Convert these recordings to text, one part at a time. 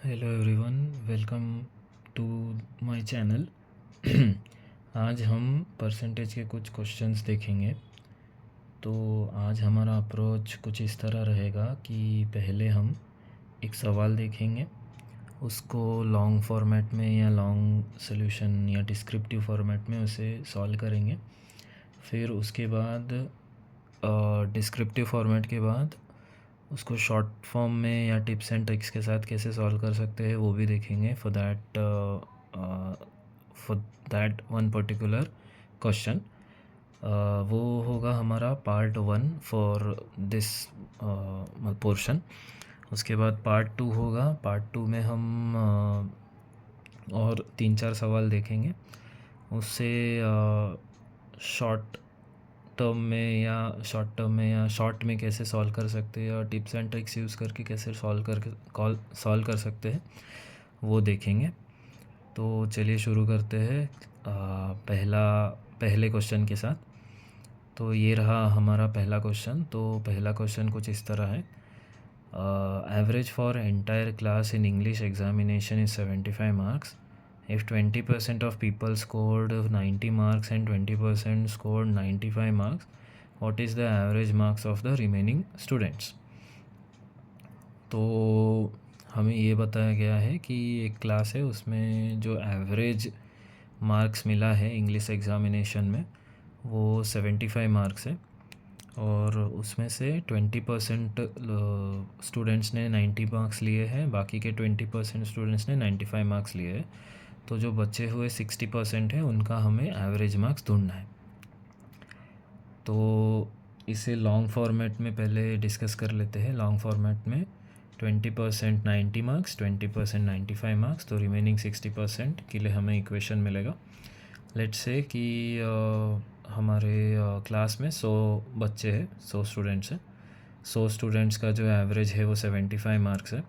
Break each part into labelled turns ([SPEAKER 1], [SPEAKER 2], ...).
[SPEAKER 1] Hello everyone, welcome to my channel. आज हम percentage के कुछ क्वेश्चंस देखेंगे। तो आज हमारा अप्रोच कुछ इस तरह रहेगा कि पहले हम एक सवाल देखेंगे, उसको लॉन्ग फॉर्मेट में या लॉन्ग सॉल्यूशन या डिस्क्रिप्टिव फॉर्मेट में उसे सॉल्व करेंगे। फिर उसके बाद डिस्क्रिप्टिव फॉर्मेट के बाद उसको शॉर्ट फॉर्म में या टिप्स एंड ट्रिक्स के साथ कैसे सॉल्व कर सकते हैं वो भी देखेंगे for that one particular question. वो होगा हमारा पार्ट 1 फॉर दिस पोर्शन। उसके बाद पार्ट 2 होगा। पार्ट 2 में हम और 3-4 सवाल देखेंगे। उससे शॉर्ट टर्म में या शॉर्ट में कैसे सॉल्व कर सकते हैं और टिप्स एंड ट्रिक्स यूज़ करके कैसे सॉल्व कर सकते हैं वो देखेंगे। तो चलिए शुरू करते हैं पहले क्वेश्चन के साथ। तो ये रहा हमारा पहला क्वेश्चन। तो पहला क्वेश्चन कुछ इस तरह है। Average for entire class in English examination is 75 marks. If 20% of people scored 90 marks and 20% scored 95 marks, what is the average marks of the remaining students? तो हमें ये बताया गया है कि एक क्लास है, उसमें जो एवरेज मार्क्स मिला है इंग्लिश एग्ज़ामिनेशन में वो 75 मार्क्स है, और उसमें से 20% स्टूडेंट्स ने 90 मार्क्स लिए हैं, बाकी के 20% स्टूडेंट्स ने 95 मार्क्स लिए हैं। तो जो बचे हुए 60% है उनका हमें एवरेज मार्क्स ढूंढना है। तो इसे लॉन्ग फॉर्मेट में पहले डिस्कस कर लेते हैं। लॉन्ग फॉर्मेट में 20% 90 मार्क्स, 20% 95 मार्क्स, तो रिमेनिंग 60% के लिए हमें इक्वेशन मिलेगा। लेट्स से कि हमारे क्लास में 100 बच्चे हैं, 100 स्टूडेंट्स हैं। 100 स्टूडेंट्स का जो एवरेज है वो 75 मार्क्स है।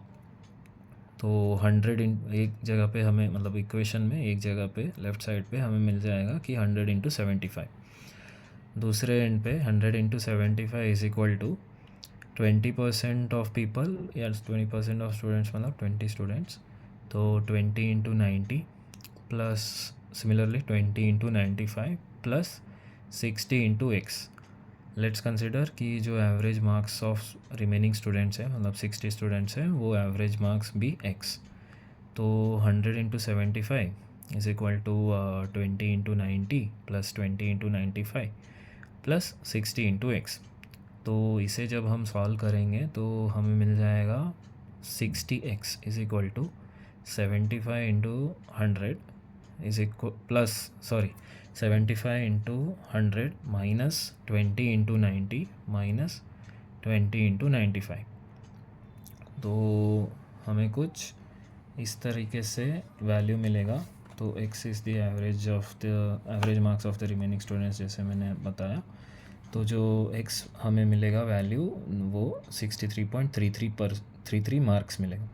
[SPEAKER 1] तो 100 इन एक जगह पे हमें, मतलब इक्वेशन में एक जगह पे लेफ़्ट साइड पे हमें मिल जाएगा कि 100 इंटू 75। दूसरे एंड पे 100 into 75 is equal to 20% of people या 20% ऑफ स्टूडेंट्स, मतलब 20 स्टूडेंट्स। तो 20 into 90 plus similarly 20 into 95 plus 60 into X. Let's consider कि जो average marks of remaining students हैं, मतलब 60 स्टूडेंट्स हैं, वो एवरेज मार्क्स भी एक्स। तो 100 into 75 is equal to 20 into 90 plus 20 into 95 plus 60 into X. तो इसे जब हम सॉल्व करेंगे तो हमें मिल जाएगा 60x is equal to 75 into 100 is equal plus 75 into 100 minus 20 into 90 minus 20 into 95। तो हमें कुछ इस तरीके से वैल्यू मिलेगा। तो x is the average marks of the remaining students, जैसे मैंने बताया। तो जो x हमें मिलेगा वैल्यू, वो 63.33 मार्क्स मिलेगा।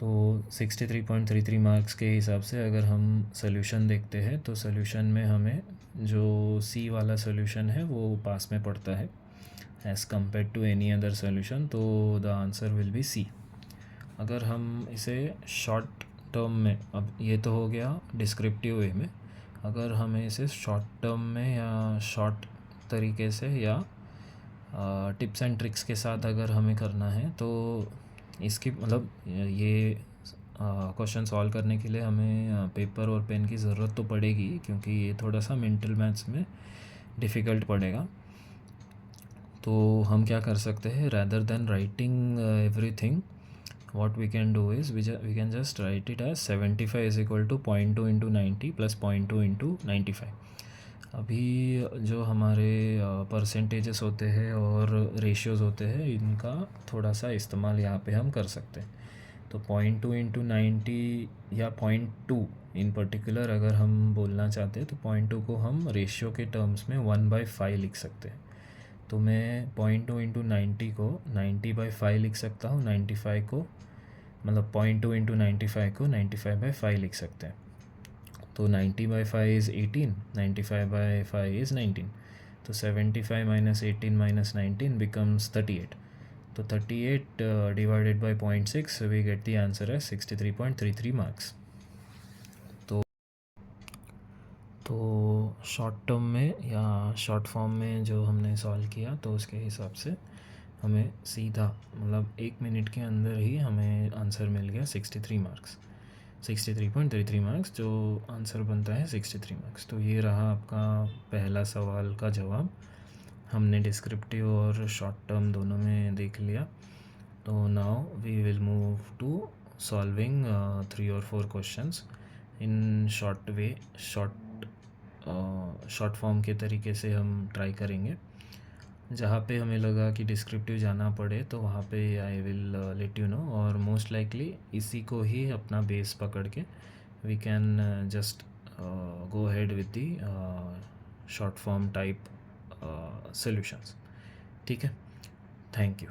[SPEAKER 1] तो 63.33 मार्क्स के हिसाब से अगर हम सोल्यूशन देखते हैं तो सोल्यूशन में हमें जो सी वाला सोल्यूशन है वो पास में पड़ता है as compare to any other solution. तो the answer will be C. अगर हम इसे शॉर्ट टर्म में, अब ये तो हो गया डिस्क्रिप्टिव वे में, अगर हमें इसे शॉर्ट टर्म में या शॉर्ट तरीके से या टिप्स एंड ट्रिक्स के साथ अगर हमें करना है तो इसकी, मतलब ये क्वेश्चन सॉल्व करने के लिए हमें पेपर और पेन की ज़रूरत तो पड़ेगी, क्योंकि ये थोड़ा सा मेंटल मैथ्स में डिफ़िकल्ट पड़ेगा। तो हम क्या कर सकते हैं, rather than writing everything, what we can do is we can just write it as 75 is equal to 0.2 into 90 plus 0.2 into 95। अभी जो हमारे परसेंटेजेस होते हैं और रेशियोज़ होते हैं, इनका थोड़ा सा इस्तेमाल यहाँ पे हम कर सकते हैं। तो 0.2 इंटू 90 या 0.2 इन पर्टिकुलर अगर हम बोलना चाहते हैं तो 0.2 को हम रेशियो के टर्म्स में 1/5 लिख सकते हैं। तो मैं 0.2 इंटू 90 को 90/5 लिख सकता हूँ। 95 को, मतलब 0.2 इंटू 95 को 95/5 लिख सकते हैं। तो 90/5 इज़ 18, 95/5 इज़ 19। तो 75 माइनस 18 माइनस 19 बिकम्स 38। तो 38 divided by 0.6 we get the answer है 63.33 मार्क्स। तो शॉर्ट टर्म में या शॉर्ट फॉर्म में जो हमने सॉल्व किया तो उसके हिसाब से हमें सीधा मतलब 1 मिनट के अंदर ही हमें आंसर मिल गया 63 मार्क्स, 63.33 मार्क्स, जो आंसर बनता है 63 मार्क्स। तो ये रहा आपका पहला सवाल का जवाब। हमने डिस्क्रिप्टिव और शॉर्ट टर्म दोनों में देख लिया। तो now we will move to solving 3 और 4 questions in short way, short form के तरीके से हम ट्राई करेंगे। जहाँ पे हमें लगा कि डिस्क्रिप्टिव जाना पड़े तो वहाँ पे I will let you know, और मोस्ट लाइकली इसी को ही अपना बेस पकड़ के we can just go ahead with the short form type solutions. ठीक है, थैंक यू।